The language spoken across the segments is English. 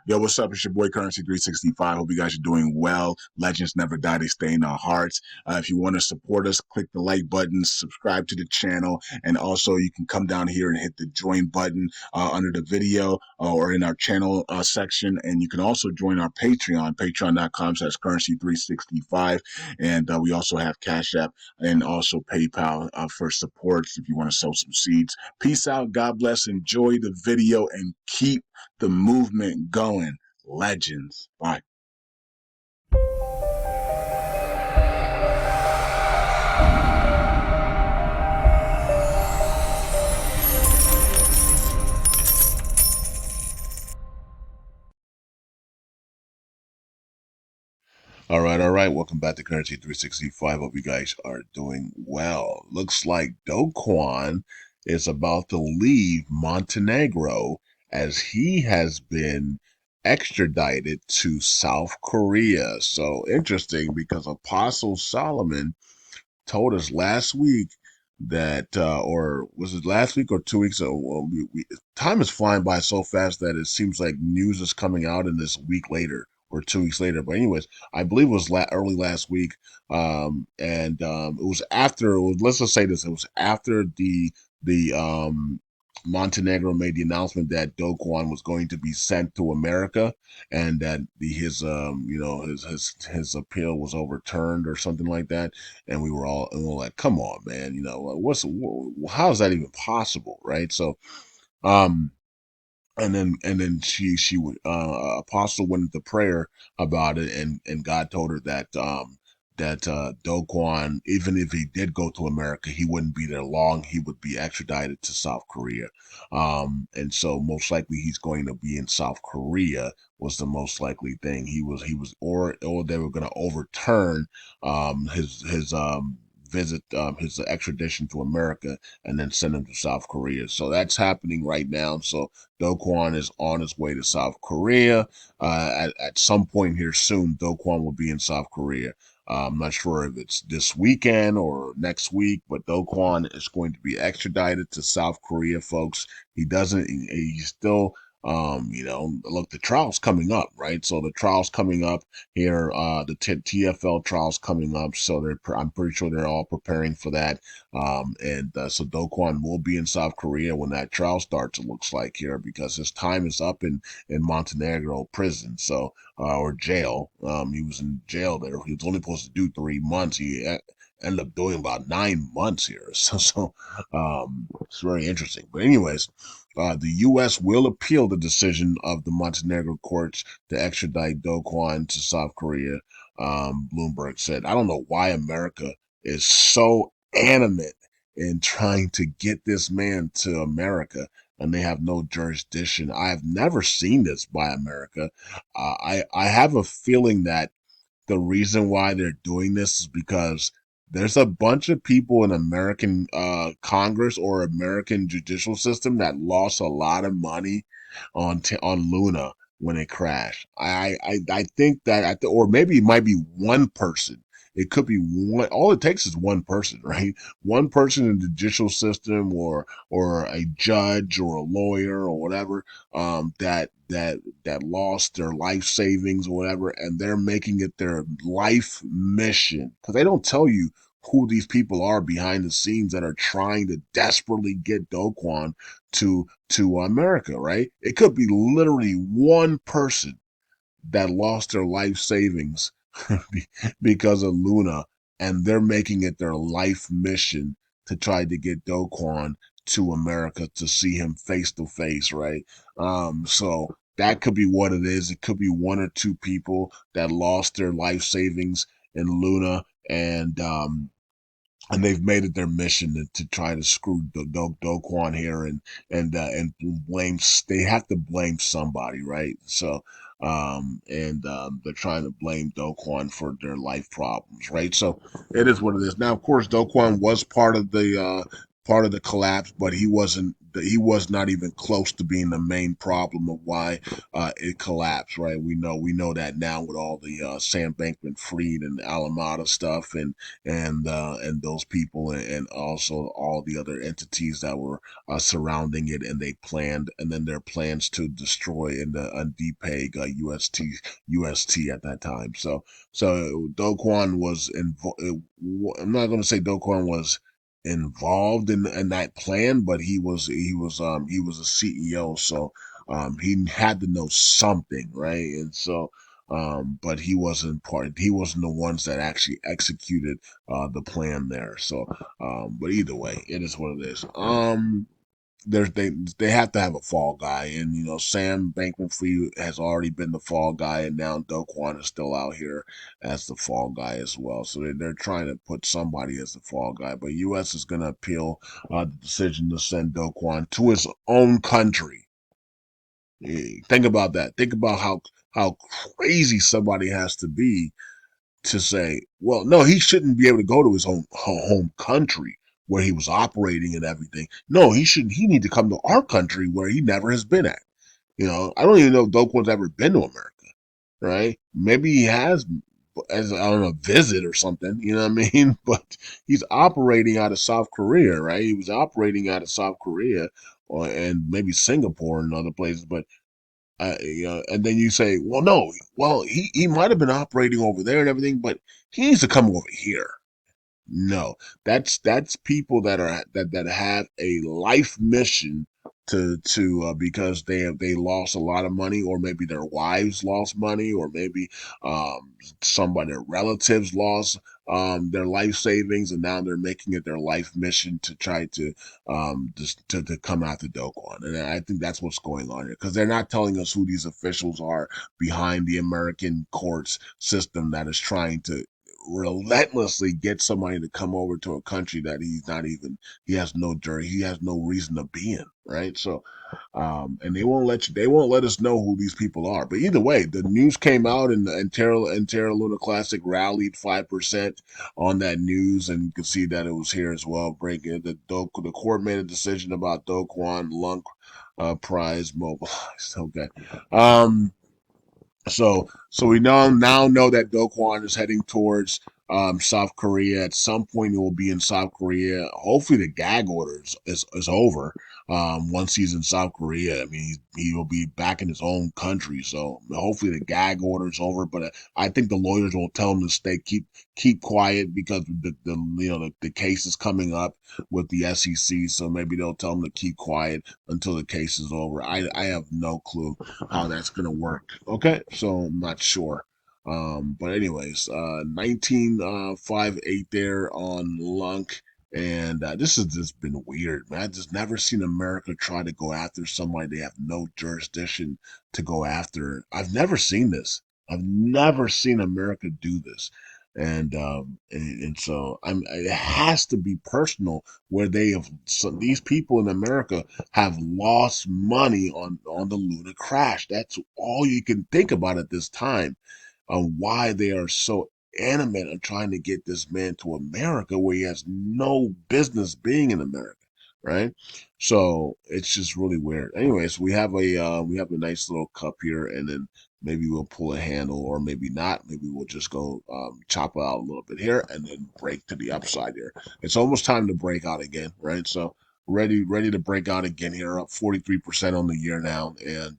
Yo, what's up? It's your boy Currency 365. Hope you guys are doing well. Legends never die, they stay in our hearts. If you want to support us, click the like button, subscribe to the channel, and also you can come down here and hit the join button under the video or in our channel section. And you can also join our Patreon, patreon.com/currency365. And we also have Cash App and also PayPal for supports if you want to sow some seeds. Peace out. God bless. Enjoy the video and keep the movement going. Legends. Bye. All right. Welcome back to Currency 365. Hope you guys are doing well. Looks like Kwon is about to leave Montenegro as he has been extradited to South Korea. So interesting because Apostle Solomon told us last week that, or was it last week or 2 weeks ago? Well, time is flying by so fast that it seems like news is coming out in this week later or 2 weeks later. But anyways, I believe it was early last week, and it was after. Let's just say this: it was after the Montenegro made the announcement that Kwon was going to be sent to America, and that his appeal was overturned or something like that. And we were all like, come on, man, how is that even possible, right? So um and then she would Apostle went into prayer about it, and God told her that Do Kwon, even if he did go to America, he wouldn't be there long. He would be extradited to South Korea. And so most likely he's going to be in South Korea was the most likely thing. Or they were going to overturn his visit, his extradition to America, and then send him to South Korea. So that's happening right now. So Do Kwon is on his way to South Korea. At some point here soon, Do Kwon will be in South Korea. I'm not sure if it's this weekend or next week, but Do Kwon is going to be extradited to South Korea, folks. He's still, look, the trial's coming up, right? So the trial's coming up here, the TFL trial's coming up. So I'm pretty sure they're all preparing for that. So Do Kwon will be in South Korea when that trial starts, it looks like here, because his time is up in Montenegro prison. So, or jail. He was in jail there. He was only supposed to do 3 months. He ended up doing about 9 months here. So it's very interesting. But anyways, the U.S. will appeal the decision of the Montenegro courts to extradite Do Kwon to South Korea. Bloomberg said, I don't know why America is so animate in trying to get this man to America, and they have no jurisdiction. I have never seen this by America. I have a feeling that the reason why they're doing this is because there's a bunch of people in American Congress or American judicial system that lost a lot of money on Luna when it crashed. I think that, or maybe it might be one person. It could be one. All it takes is one person, right? One person in the judicial system, or a judge, or a lawyer, or whatever, that lost their life savings or whatever, and they're making it their life mission, because they don't tell you who these people are behind the scenes that are trying to desperately get Do Kwon to America, right? It could be literally one person that lost their life savings because of Luna, and they're making it their life mission to try to get Do Kwon to America to see him face to face, right? So that could be what it is. It could be one or two people that lost their life savings in Luna, and they've made it their mission to try to screw Do Kwon here, and blame. They have to blame somebody, right? So they're trying to blame Do Kwon for their life problems, right? So it is what it is. Now, of course, Do Kwon was part of the collapse, but he wasn't he was not even close to being the main problem of why it collapsed. Right? We know that now with all the Sam Bankman-Fried and Alameda stuff, and those people, and also all the other entities that were surrounding it, and they planned, and then their plans to destroy and depeg UST at that time. So Do Kwon was involved. I'm not going to say Do Kwon was involved in that plan, but he was a CEO, so he had to know something, right? And so but he wasn't the ones that actually executed the plan there. So but either way, it is what it is. They have to have a fall guy, and Sam Bankman-Fried has already been the fall guy, and now Do Kwon is still out here as the fall guy as well. So they're trying to put somebody as the fall guy, but U.S. is going to appeal the decision to send Do Kwon to his own country. Think about that. Think about how crazy somebody has to be to say, well, no, he shouldn't be able to go to his home country where he was operating and everything. No, he shouldn't. He need to come to our country where he never has been at. I don't even know if Do Kwon's ever been to America, right? Maybe he has as on a visit or something, you know what I mean? But he's operating out of South Korea, right? He was operating out of South Korea and maybe Singapore and other places, but and then you say, well, no, well, he might have been operating over there and everything, but he needs to come over here. No, that's people that have a life mission to because they lost a lot of money, or maybe their wives lost money, or maybe somebody their relatives lost their life savings, and now they're making it their life mission to try to just to come after Do Kwon. And I think that's what's going on here, because they're not telling us who these officials are behind the American courts system that is trying to relentlessly get somebody to come over to a country that he has no jury, he has no reason to be in, right? So and they won't let us know who these people are. But either way, the news came out, and Terra Luna Classic rallied 5% on that news, and you can see that it was here as well. Breaking the court made a decision about Do Kwon Lunk prize mobilized. Okay. So we now know that Do Kwon is heading towards South Korea. At some point, he will be in South Korea. Hopefully, the gag order is over once he's in South Korea. I mean, he will be back in his own country. So hopefully, the gag order is over. But I think the lawyers will tell him to keep quiet, because the case is coming up with the SEC. So maybe they'll tell him to keep quiet until the case is over. I have no clue how that's gonna work. Okay, so I'm not sure. But anyways, 1958 there on Lunk, and this has just been weird, man. I just never seen America try to go after somebody they have no jurisdiction to go after. I've never seen this. I've never seen America do this. And so it has to be personal, where these people in America have lost money on the Luna crash. That's all you can think about at this time, on why they are so animate on trying to get this man to America where he has no business being in America, right? So it's just really weird. Anyways, we have a nice little cup here, and then maybe we'll pull a handle, or maybe not. Maybe we'll just go chop it out a little bit here, and then break to the upside here. It's almost time to break out again, right? So ready to break out again here, up 43% on the year now, and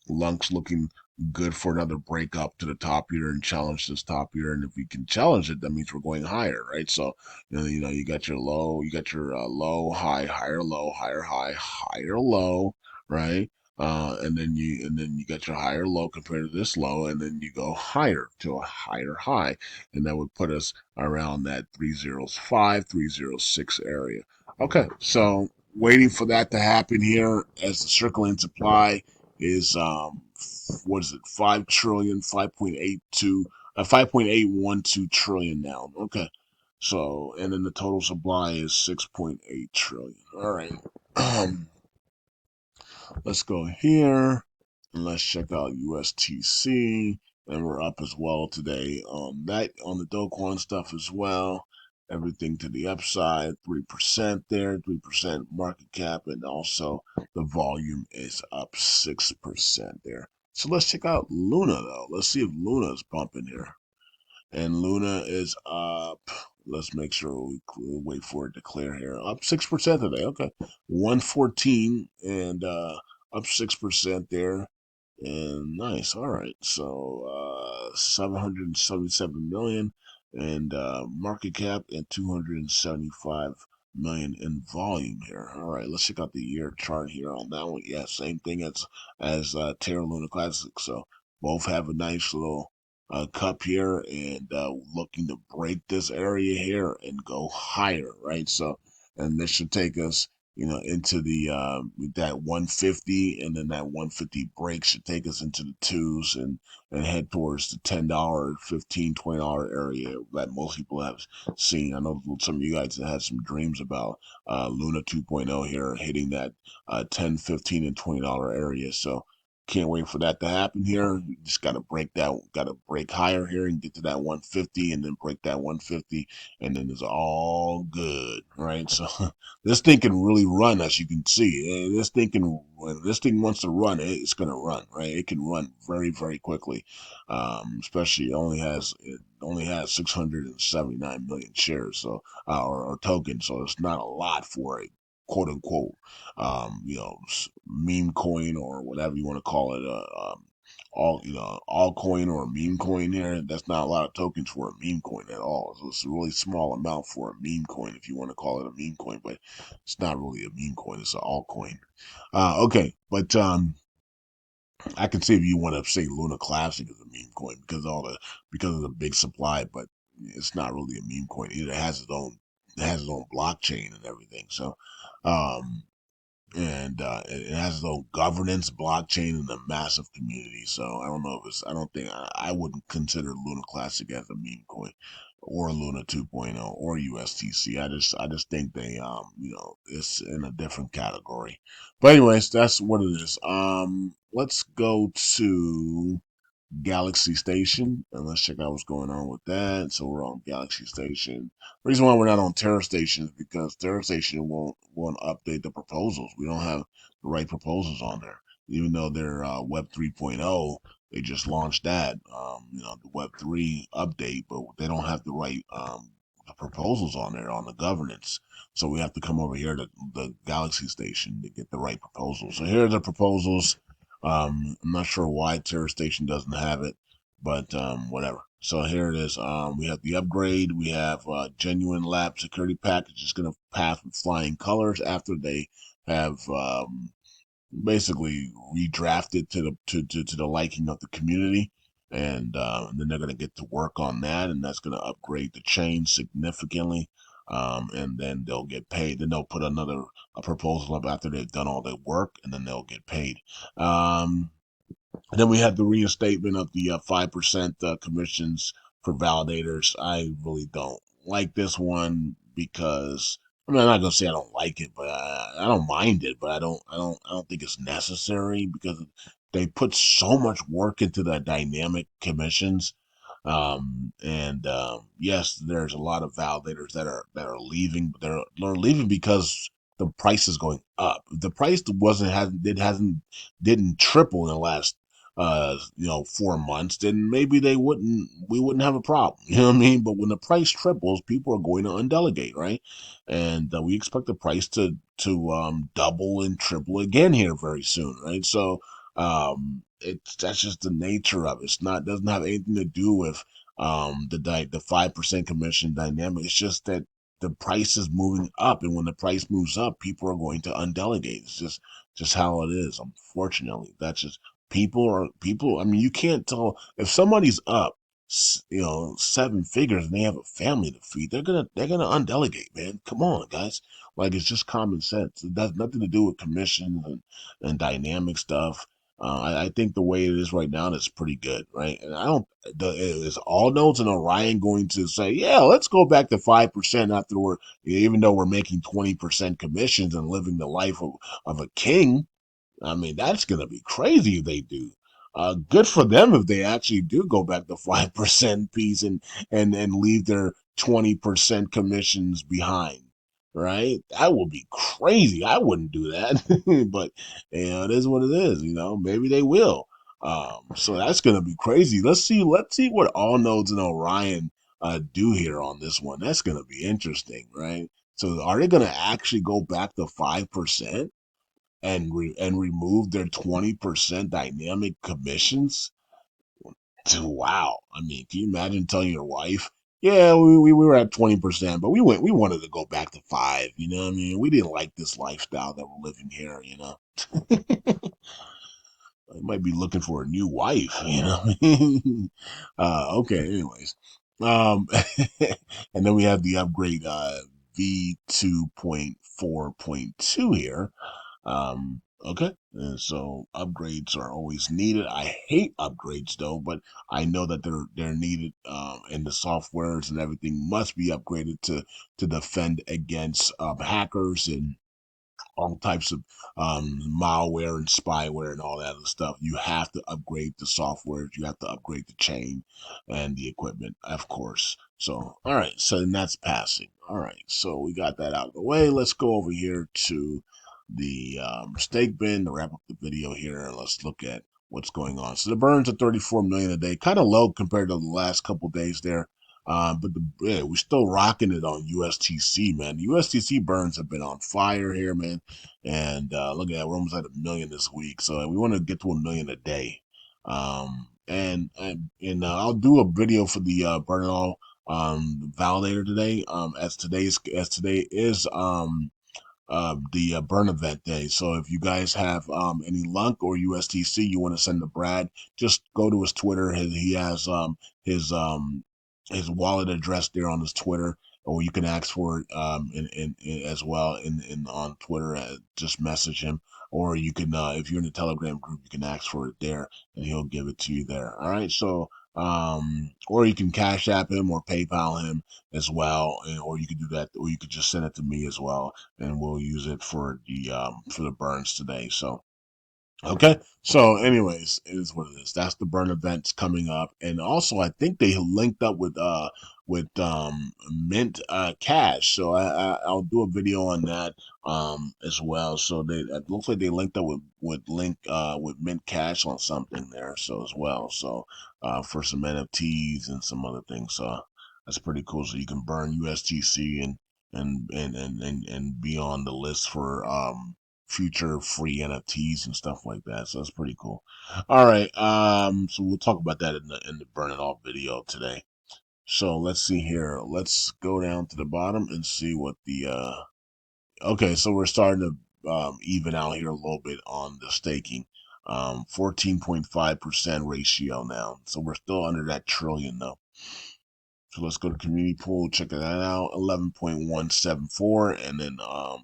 Lunk's looking good for another break up to the top here and challenge this top here. And if we can challenge it, that means we're going higher, right? So you got your low, you got your low, high, higher, low, higher, high, higher, low, right? And then you got your higher low compared to this low, and then you go higher to a higher high, and that would put us around that 305, 306 area. Okay, so waiting for that to happen here, as the circling supply is what is it, 5 trillion, 5.82, 5.812 trillion now. Okay, so, and then the total supply is 6.8 trillion. All right. Let's go here and let's check out USTC. And we're up as well today on that, on the Do Kwon stuff as well. everything to the upside. 3% there, 3% market cap, and also the volume is up 6% there. So let's check out Luna though. Let's see if Luna is pumping here. And Luna is up. Let's make sure we wait for it to clear here. Up 6% today. Okay, 114 and up 6% there. And nice. All right. So 777 million and market cap and 275 million in volume here. All right. Let's check out the year chart here on that one. Yeah, same thing as Terra Luna Classic. So both have a nice little cup here and looking to break this area here and go higher, right? So, and this should take us, into the that 150, and then that 150 break should take us into the twos and head towards the $10, 15, $20 area that most people have seen. I know some of you guys have had some dreams about Luna 2.0 here hitting that 10, 15, and $20 area. So can't wait for that to happen here. You just got to break higher here and get to that 150 and then break that 150 and then it's all good, right? So this thing can really run, as you can see. When this thing wants to run, it's going to run, right? It can run very, very quickly. Especially it only has 679 million shares, so or tokens, so it's not a lot for a quote unquote meme coin or whatever you want to call it, all coin or a meme coin here. That's not a lot of tokens for a meme coin at all. So it's a really small amount for a meme coin if you want to call it a meme coin, but it's not really a meme coin. It's an altcoin. Okay, but I can see if you want to say Luna Classic is a meme coin because of the big supply, but it's not really a meme coin either. It has its own blockchain and everything. So um and it has its own governance, blockchain, and a massive community. So I don't know if it's. I don't think I wouldn't consider Luna Classic as a meme coin, or Luna 2.0 or USTC. I just think they it's in a different category. But anyways, that's what it is. Let's go to Galaxy Station, and let's check out what's going on with that. So we're on Galaxy Station. Reason why we're not on Terra Station is because Terra Station won't update the proposals. We don't have the right proposals on there, even though they're Web 3.0. They just launched that, the Web 3 update, but they don't have the right the proposals on there on the governance. So we have to come over here to the Galaxy Station to get the right proposals. So here are the proposals. I'm not sure why Terror Station doesn't have it, but whatever. So here it is. We have the upgrade. We have genuine lab security package is going to pass with flying colors after they have basically redrafted to the liking of the community, and then they're going to get to work on that, and that's going to upgrade the chain significantly. And then they'll get paid. Then they'll put a proposal up after they've done all their work, and then they'll get paid. Um, and then we had the reinstatement of the 5% commissions for validators. I really don't like this one because I'm not gonna say I don't like it, but I don't mind it. But I don't think it's necessary because they put so much work into the dynamic commissions. And yes, there's a lot of validators that are leaving, but they're leaving because the price is going up. If the price didn't triple in the last 4 months, then maybe we wouldn't have a problem. You know what I mean? But when the price triples, people are going to undelegate, right? And we expect the price to double and triple again here very soon, right? So that's just the nature of it. Doesn't have anything to do with the 5% commission dynamic. It's just that the price is moving up, and when the price moves up, people are going to undelegate. It's just how it is. Unfortunately, that's just people. I mean, you can't tell if somebody's up, 7 figures and they have a family to feed. They're gonna undelegate, man. Come on, guys. Like it's just common sense. It has nothing to do with commissions and dynamic stuff. I think the way it is right now is pretty good, right? And I don't. Is All Nodes and Orion going to say, yeah, let's go back to 5% after even though we're making 20% commissions and living the life of a king? I mean, that's going to be crazy if they do. Good for them if they actually do go back to 5% piece and leave 20% commissions behind, right? That would be crazy. I wouldn't do that, but it is what it is. Maybe they will. So that's gonna be crazy. Let's see what All Nodes and Orion do here on this one. That's gonna be interesting, right? So are they gonna actually go back to 5% and remove their 20% dynamic commissions? Wow. I mean, can you imagine telling your wife, yeah, we were at 20%, but we wanted to go back to 5, you know what I mean? We didn't like this lifestyle that we're living here, you know. I might be looking for a new wife, you know what I mean? Okay, anyways. Um and then we have the upgrade V2.4.2 here. Okay. And so upgrades are always needed. I hate upgrades though, but I know that they're needed. And the softwares and everything must be upgraded to defend against hackers and all types of malware and spyware and all that other stuff. You have to upgrade the software. You have to upgrade the chain and the equipment, of course. So, all right. So then that's passing. All right. So we got that out of the way. Let's go over here to the stake bin to wrap up the video here. And let's look at what's going on. So the burns are 34 million a day, kind of low compared to the last couple days there. But we're still rocking it on USTC, man. The USTC burns have been on fire here, man. And look at that, we're almost at 1 million this week. So we want to get to 1 million a day. And I'll do a video for the burn it all validator today. As today is the burn event day. So if you guys have any LUNC or USTC you want to send to Brad, just go to his Twitter. He has his um his wallet address there on his Twitter, or you can ask for it in as well in on Twitter. Just message him, or you can if you're in the Telegram group, you can ask for it there, and he'll give it to you there. All right, so or you can Cash App him or PayPal him as well, or you could do that, or you could just send it to me as well, and we'll use it for the burns today. So okay. So, anyways, it is what it is. That's the burn events coming up, and also I think they linked up with Mint Cash. So I'll do a video on that as well. So it looks like they linked up with Mint Cash on something there. So as well. So for some NFTs and some other things. So that's pretty cool. So you can burn USTC and be on the list for future free NFTs and stuff like that. So it's pretty cool. All right. So we'll talk about that in the burn it off video today. So let's see here. Let's go down to the bottom and see what the okay, so we're starting to even out here a little bit on the staking. 14.5% ratio now. So we're still under that trillion though. So let's go to community pool, check that out. 11.174, and then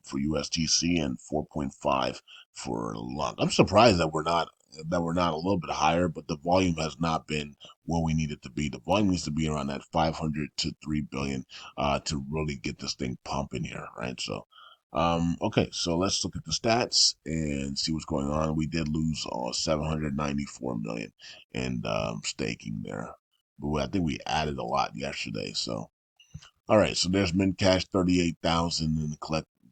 for USTC and 4.5 for LUNC. I'm surprised that we're not a little bit higher, but the volume has not been where we need it to be. The volume needs to be around that 500 to 3 billion to really get this thing pumping here, right? So okay, so let's look at the stats and see what's going on. We did lose 794 million in staking there. But I think we added a lot yesterday. So, all right. So there's Mint Cash 38,000 and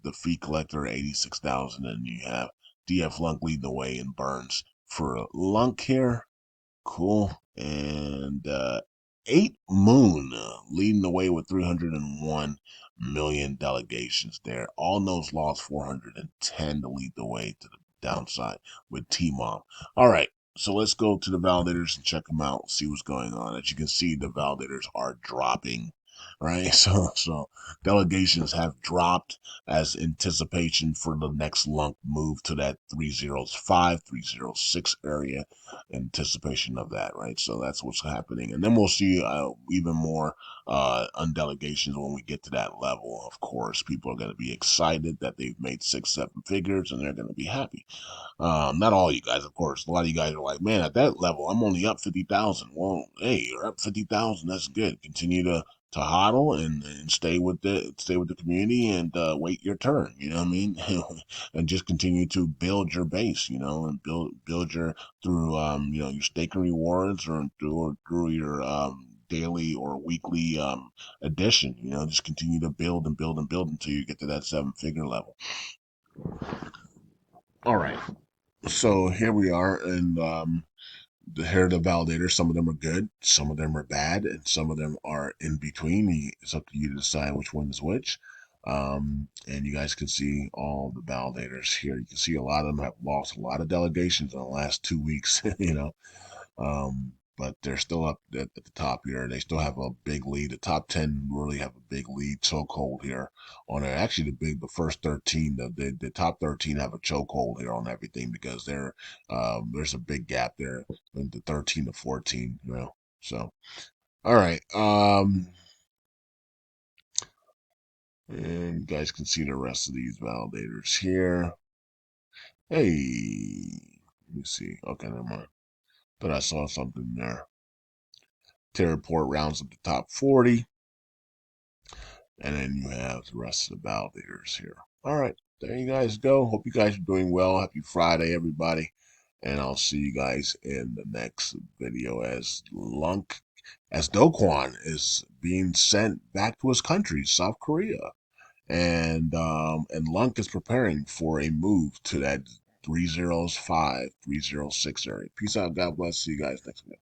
the fee collector 86,000, and you have DF Lunk leading the way in burns for Lunk here. Cool. And 8 Moon leading the way with 301 million delegations there. All Knows lost 410 to lead the way to the downside with T-Mom. All right. So let's go to the validators and check them out, see what's going on. As you can see, the validators are dropping, right? So delegations have dropped as anticipation for the next LUNC move to that 305, 306 area. Anticipation of that, right? So that's what's happening. And then we'll see even more undelegations when we get to that level. Of course, people are going to be excited that they've made 6, 7 figures and they're going to be happy. Not all you guys, of course. A lot of you guys are like, man, at that level, I'm only up 50,000. Well, hey, you're up 50,000. That's good. Continue to hodl and stay with the community and wait your turn. You know what I mean? And just continue to build your base. You know, and build your through your staking rewards or through your daily or weekly addition. You know, just continue to build and build and build until you get to that 7-figure level. All right. So here we are, and here are the validators. Some of them are good, some of them are bad, and some of them are in between. It's up to you to decide which one is which. And you guys can see all the validators here. You can see a lot of them have lost a lot of delegations in the last 2 weeks, you know. But they're still up at the top here. They still have a big lead. The top 10 really have a big lead chokehold here on it. Actually, the first 13, the top 13 have a chokehold here on everything because there's a big gap there in the 13 to 14, you know. So, all right. And you guys can see the rest of these validators here. Hey, let me see. Okay, never mind. But I saw something there. Report rounds up the top 40. And then you have the rest of the validators here. All right, there you guys go. Hope you guys are doing well. Happy Friday, everybody. And I'll see you guys in the next video as Do Kwon is being sent back to his country, South Korea. And LUNC is preparing for a move to that 305, 306 area. Peace out. God bless. See you guys next video.